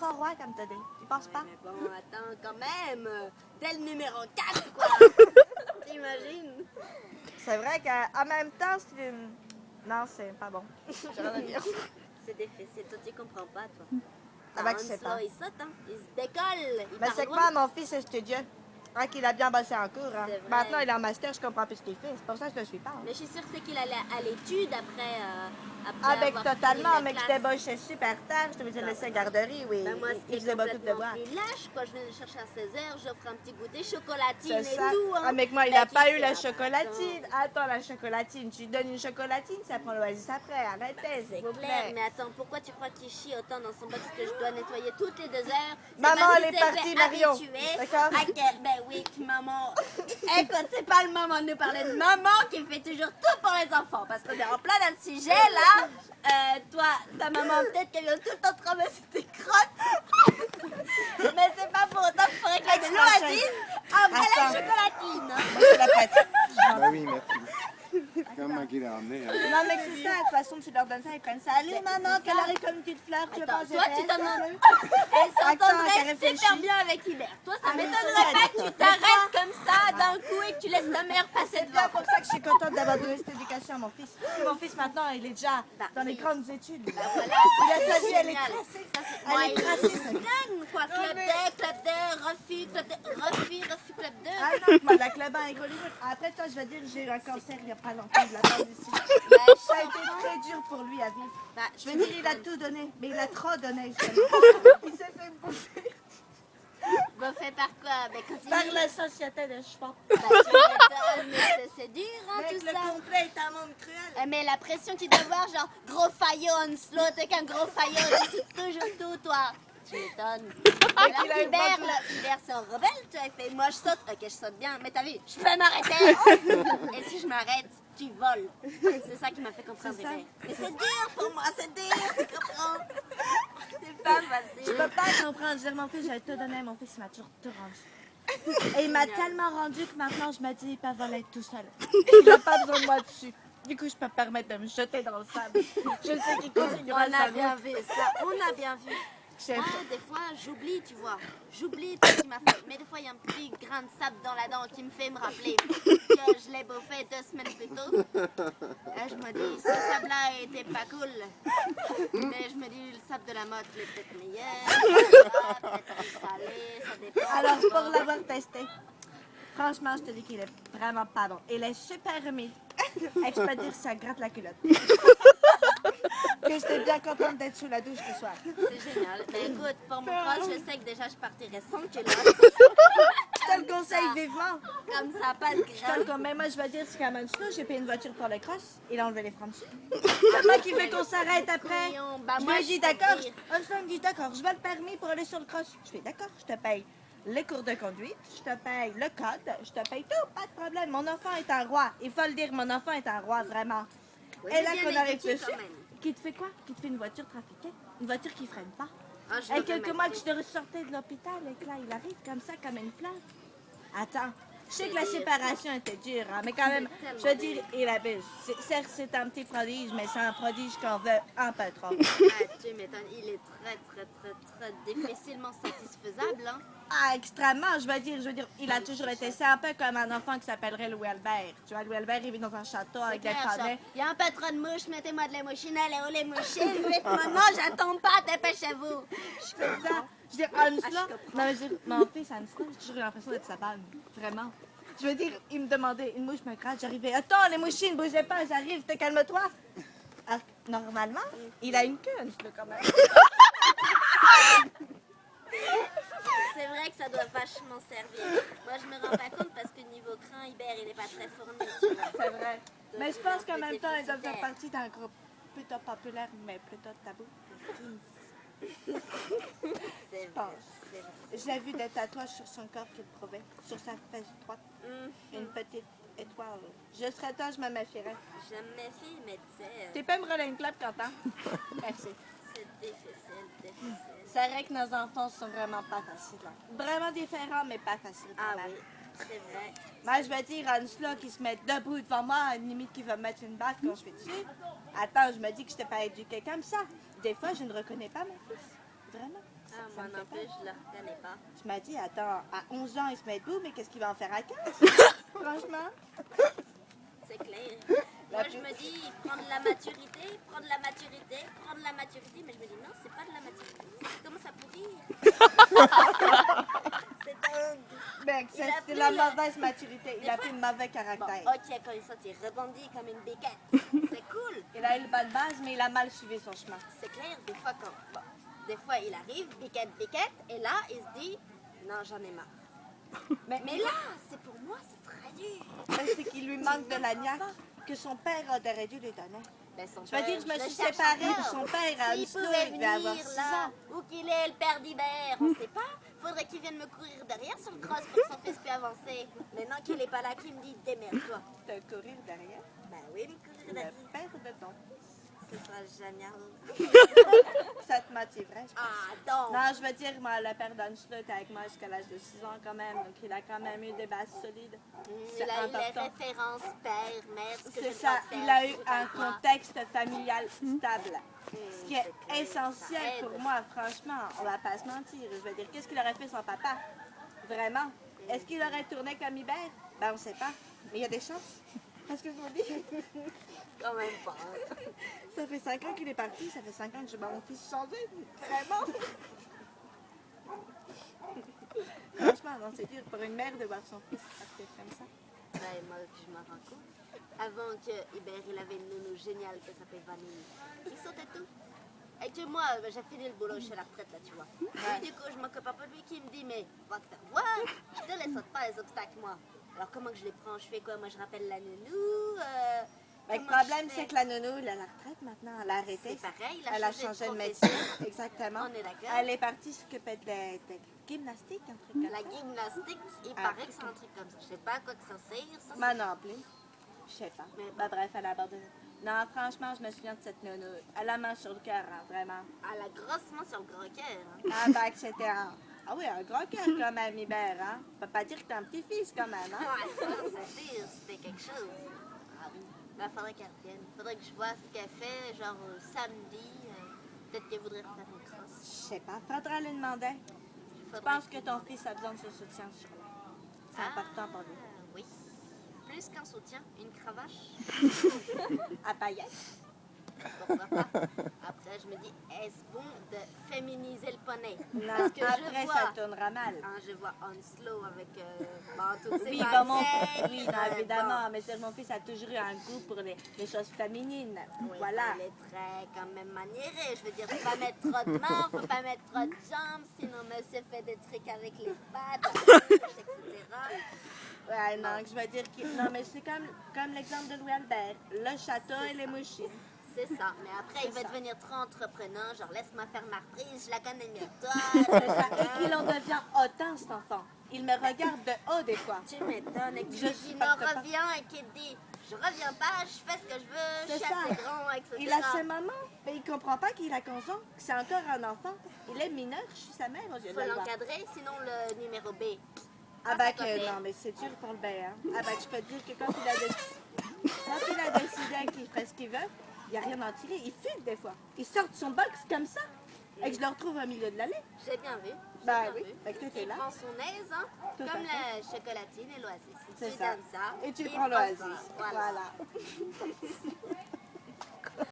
enfant roi, comme t'as dit. Tu penses pas? Mais bon, attends, quand même. T'es le numéro 4, quoi. T'imagines? C'est vrai qu'en même temps, c'est une... Non, c'est pas bon. J'ai rien à dire. C'est difficile. Toi, tu comprends pas, toi. Avec Hans, ses là, parents. il saute, hein. Il se décolle. Il Mais part c'est que loin. moi, mon fils est studieux. Ah, qu'il a bien bossé en cours. Hein. C'est vrai. Maintenant, il est en master, je comprends plus ce qu'il fait. C'est pour ça que je le suis pas. Hein. Mais je suis sûre que c'est qu'il allait à l'étude après Avec avoir totalement, fini mais la que je classe. débauchais super tard. Je devais le laisser à la garderie, oui. Ben moi, Il c'était faisait beaucoup de complètement devoirs. plus lâche, quoi. Je venais le chercher à 16h, j'offre un petit goûter, chocolatine C'est et ça. tout, hein. Ah, mais que moi, il Ben, n'a pas tu eu sais, la ah, chocolatine. Attends, la chocolatine. Tu lui donnes une chocolatine, ça prend l'oasis après. Arrêtez, C'est s'il vous clair, plaît. mais attends, pourquoi tu crois qu'il chie autant dans son box que je dois nettoyer toutes les 2 heures? C'est Maman, parce elle qu'il est s'est partie, fait Mario. habituer D'accord? à que- Ben oui, que maman. Écoute, c'est pas le moment de nous parler de maman qui fait toujours tout pour les enfants. Parce qu'on est en plein dans le sujet là. Toi, ta maman, peut-être qu'elle vient tout le temps te ramasser tes crottes. Mais c'est pas pour autant qu'il faudrait qu'elle ait de l'oasis après la Attends. chocolatine. Hein. Moi, je la pratique. Ben oui, merci. Comment qu'il a emmené, hein? Non, mais c'est ça. De toute façon, tu leur donnes ça, ils prennent ça. Allez, maman, qu'elle arrive comme une petite fleur. Tu veux Attends, pas toi, tu GPS? t'en Elle Attends, s'entendrait t'as réfléchi? super bien avec Hubert. Toi, ça Ah, mais m'étonnerait c'est pas que tu t'arrêtes comme ça d'un coup et que tu laisses ta mère passer C'est bien devant. pour ça que je suis contente d'avoir donné cette éducation à mon fils. Mon fils, maintenant, il est déjà dans les grandes études. Voilà, Il a sa vie, elle est génial. tracée. Ça, c'est- Elle Moi, est il tracée. se gagne, quoi. Club D, refus, club 2. Ah non, moi, la club 1 est Hollywood. Après, toi, je vais dire, j'ai eu un cancer il n'y a pas longtemps de la part d'ici. Bah, Ça a été très dur pour lui à vivre. bah, Je veux dire, il a tout donné, mais il a trop donné. Il s'est fait bouffer Boffé par quoi? Ben, continue. par la société des chevaux. Bah, tu m'étonnes, mais c'est dur, hein, Avec tout le ça. complet est un monde cruel. Mais la pression qu'il doit avoir, genre, gros faïence, l'autre avec un gros faïence, c'est toujours tout, toi. Tu m'étonnes. Alors qu'il a une qu'Hubert, bonne- là, Hubert, c'est un rebelle, tu vois, il fait, moi je saute, ok, je saute bien, mais t'as vu, je peux m'arrêter. Et si je m'arrête, tu voles. C'est ça qui m'a fait comprendre, C'est ça. Hubert. Mais c'est dur pour moi, c'est dur, tu comprends? C'est pas Je facile. peux pas comprendre. Je veux dire, mon fils, j'avais tout donné, mon fils, il m'a toujours tout rendu. Et il m'a tellement rendu que maintenant, je me dis, il peut voler tout seul. Il n'a pas besoin de moi dessus. Du coup, je peux me permettre de me jeter dans le sable. Je sais qu'il On continuera a sa bien route. vu ça, on a bien vu. Chef. Ah, des fois, j'oublie, tu vois. J'oublie tout ce qu'il m'a fait. Mais des fois, il y a un petit grain de sable dans la dent qui me fait me rappeler que je l'ai bouffé 2 semaines plus tôt. Et je me dis, ce sable-là était pas cool. Mais je me dis, le sable de la mode, il est peut-être meilleur. Peut-être plus salé, ça dépend. Alors, tu vois. pour l'avoir testé, franchement, je te dis qu'il est vraiment pas bon. Il est super humide. Et je peux dire que ça gratte la culotte. Que j'étais bien contente d'être sous la douche ce soir. C'est génial. Mais écoute, pour mon cross, je sais que déjà, je partirais sans culotte. Je te le conseille vivement. Comme ça, pas de Je te grain. le conseille. Mais moi, je vais dire, c'est quand même ça. J'ai payé une voiture pour le cross. Il a enlevé les freins dessus. C'est moi qui veux qu'on s'arrête après. Couillon. Bah, Je moi, lui ai je dit, peux d'accord. dire. Einstein me dit, d'accord, je veux le permis pour aller sur le cross. Je fais, d'accord, je te paye les cours de conduite, je te paye le code, je te paye tout, pas de problème. Mon enfant est un roi. Il faut le dire, mon enfant est un roi, vraiment. Oui, Et là bien qu'on a éduqué réfléchi, quand même. qui te fait quoi? Qui te fait une voiture trafiquée? Une voiture qui freine pas. Ah, je Et l'aurais quelques mal mois que fait. je te ressortais de l'hôpital et que là, il arrive comme ça, comme une fleur. Attends, je sais que la séparation était dure, hein, mais quand même, tellement je veux dire, il abuse. Certes, c'est un petit prodige, mais c'est un prodige qu'on veut un peu trop. Ah, tu m'étonnes, il est très difficilement satisfaisable. Hein. Ah, extrêmement, je veux dire, il a toujours été, c'est un peu comme un enfant qui s'appellerait Louis Albert. Tu vois, Louis Albert, il vit dans un château avec des panais. Il y a un peu trop de mouches, mettez-moi de l'émouchine, allez, où les mouchines, vite, maman, j'attends pas, dépêchez-vous. Je fais ça. Je veux dire, Hans-là, non, mais je veux dire, mon fils, Hans-là, j'ai toujours eu l'impression d'être sa balle. Vraiment. Je veux dire, il me demandait, une mouche me gratte, j'arrivais, attends, les mouchines, bougez pas, j'arrive, te calme-toi. Alors, normalement, il a une queue, Hans-là, quand même. C'est vrai que ça doit vachement servir. Moi, je me rends pas compte parce que niveau crin, Hubert, il est pas très fourni, tu vois. C'est vrai. Mais je pense qu'en même temps, il doit faire déficitaire. partie d'un groupe plutôt populaire, mais plutôt tabou. C'est pense. vrai, c'est vrai. Je l'ai vu des tatouages sur son corps qu'il prouvait, sur sa fesse droite, une petite étoile. Je serais toi, je me méfierais. Je me méfie, mais tu sais, Tu peux me rouler une clope, Quentin? Merci. c'est difficile. C'est vrai que nos enfants sont vraiment pas faciles. Hein. Vraiment différents, mais pas faciles. Ah quand même. oui, c'est vrai. Moi, je vais dire à Hans-là qui se met debout devant moi, limite qui va me mettre une baffe quand je fais dessus. Attends, je me dis que je t'ai pas éduqué comme ça. Des fois, je ne reconnais pas mon fils. Vraiment. Ah, ça moi me non fait plus, peur. je le reconnais pas. Je me dis, attends, à 11 ans, il se met debout, mais qu'est-ce qu'il va en faire à 15? Franchement. C'est clair. La Moi, plus- je me dis, prendre la maturité, prendre la maturité, prendre la maturité, mais je me dis, non, c'est pas de la maturité. Ça commence à pourrir. C'est dingue. Ben, Il a c'est pris la le- mauvaise maturité. Il Des a fois- pris le mauvais Bon, caractère. ok, quand il saute, il rebondit comme une béquette. C'est cool. Il a eu le bonne base, mais il a mal suivi son chemin. C'est clair, des fois, des fois, il arrive, béquette, béquette, et là, il se dit, non, j'en ai marre. Mais là, c'est pour moi, c'est très dur. c'est qu'il lui manque de la niaque que son père aurait dû lui donner. Ben, son Je veux dire, père, je me le suis cherche séparée de encore. son père à S'il Oslo, pouvait il devait avoir venir 6 là, ans. où qu'il est, le père d'Hibert, on sait pas. Faudrait qu'il vienne me courir derrière sur le cross pour que son fils puisse avancer. Maintenant qu'il est pas là, qu'il me dit, démerde-toi. Te courir derrière Ben oui, me courir le derrière. père de ton. Ce sera génial. Ça te motiverait, je pense. Ah, donc. Non, je veux dire, moi, le père d'Angelo était avec moi jusqu'à l'âge de 6 ans quand même, donc il a quand même eu des bases solides. Il C'est a eu les important. références père, mère, ce que je C'est ne ça, peux pas il faire, a eu je peux pas un le voir. contexte familial stable. Ce qui est c'est clair, essentiel ça aide. pour moi, franchement, on va pas se mentir. Je veux dire, qu'est-ce qu'il aurait fait son papa? Vraiment? Est-ce qu'il aurait tourné comme Hubert? Ben, on sait pas. Mais il y a des chances. Parce que je vous dis, Quand même pas. ça fait 5 ans qu'il est parti, ça fait 5 ans que je vois mon fils changer. Vraiment? Franchement, non, c'est dur pour une mère de voir son fils partir comme ça. Ben, moi, je m'en rends compte. Avant que Hubert, il avait une nounou géniale qui s'appelait Vanille. Il sautait tout. Et que moi, ben, j'ai fini le boulot, je suis à la retraite, là, tu vois. Et du coup, je m'occupe un peu de lui qui me dit, mais va te faire voir. Je te laisse pas les obstacles, moi. Alors, comment que je les prends? Je fais quoi? Moi, je rappelle la nounou. Ben, le comment problème, je fais? c'est que la nounou, elle est à la retraite maintenant. Elle a arrêté. C'est pareil, Elle a changé de profession. métier. Exactement. On est d'accord. Elle est partie s'occuper de gymnastique, un truc comme La ça. gymnastique, il Ah. paraît que c'est un truc comme ça. Je sais pas à quoi que ça sert, ça. Moi non plus. Je sais pas. Mais Ben, bref, elle a abandonné. Non, franchement, je me souviens de cette nounou. Elle a main sur le cœur, hein, vraiment. Elle a grossement sur le gros cœur. Hein. Ah, ben, que c'était un... Ah oui, un gros cœur quand même, Hubert, hein. On peut pas dire que t'es un petit-fils quand même, hein. Ouais, ça, c'est sûr, c'était quelque chose. Ah oui. Ben, faudrait qu'elle revienne. Faudrait que je vois ce qu'elle fait, genre samedi. Peut-être qu'elle voudrait refaire une Je crosse. sais pas. Faudra lui demander. Je pense que ton fils a besoin de ce soutien sur là. C'est important pour lui. Oui. Plus qu'un soutien, une cravache. À paillettes. Pourquoi pas? Après, je me dis, est-ce bon de féminiser le poney? Non, Parce que après, je ça vois, tournera mal. je vois Onslow avec toutes ses Oui, bon, baguettes, oui, non, évidemment, mais c'est- mon fils a toujours eu un goût pour les choses féminines. bon. Oui, Voilà. Elle est très quand même maniérée. Je veux dire, faut pas mettre trop de mains, faut pas mettre trop de jambes, sinon monsieur fait des trucs avec les pattes, etc. Ouais, non, je veux dire que... Non, mais c'est comme l'exemple de Louis Albert. Le château et les mouchines. C'est ça. Mais après, il va ça. devenir trop entreprenant, genre laisse-moi faire ma reprise, je la connais mieux que toi. C'est ça. Et qu'il en devient hautain, cet enfant. Il me regarde de haut, des fois. Tu m'étonnes. Et qui Je dit supporte non, pas. reviens et qui dit je reviens pas, je fais ce que je veux, je C'est suis ça. assez grand, etc. Il a ses mamans, mais il comprend pas qu'il a 15 ans, que c'est encore un enfant. Il est mineur, je suis sa mère, je viens de Faut le voir. l'encadrer, sinon le numéro B. Ah ben ça peut que faire. non, mais c'est dur pour le bain, hein. Ah ben je peux te dire que quand il a décidé qu'il ferait ce qu'il veut, il n'y a rien à en tirer. Il fugue des fois. Il sort de son box comme ça et que je le retrouve au milieu de l'allée. J'ai bien vu. j'ai Ben bien oui, vu. fait que t'étais Il là. prend son aise, hein, Tout à comme fait. la chocolatine et l'oasis. C'est Tu ça. donnes ça. Et tu il prends prend l'oasis. ça. Voilà.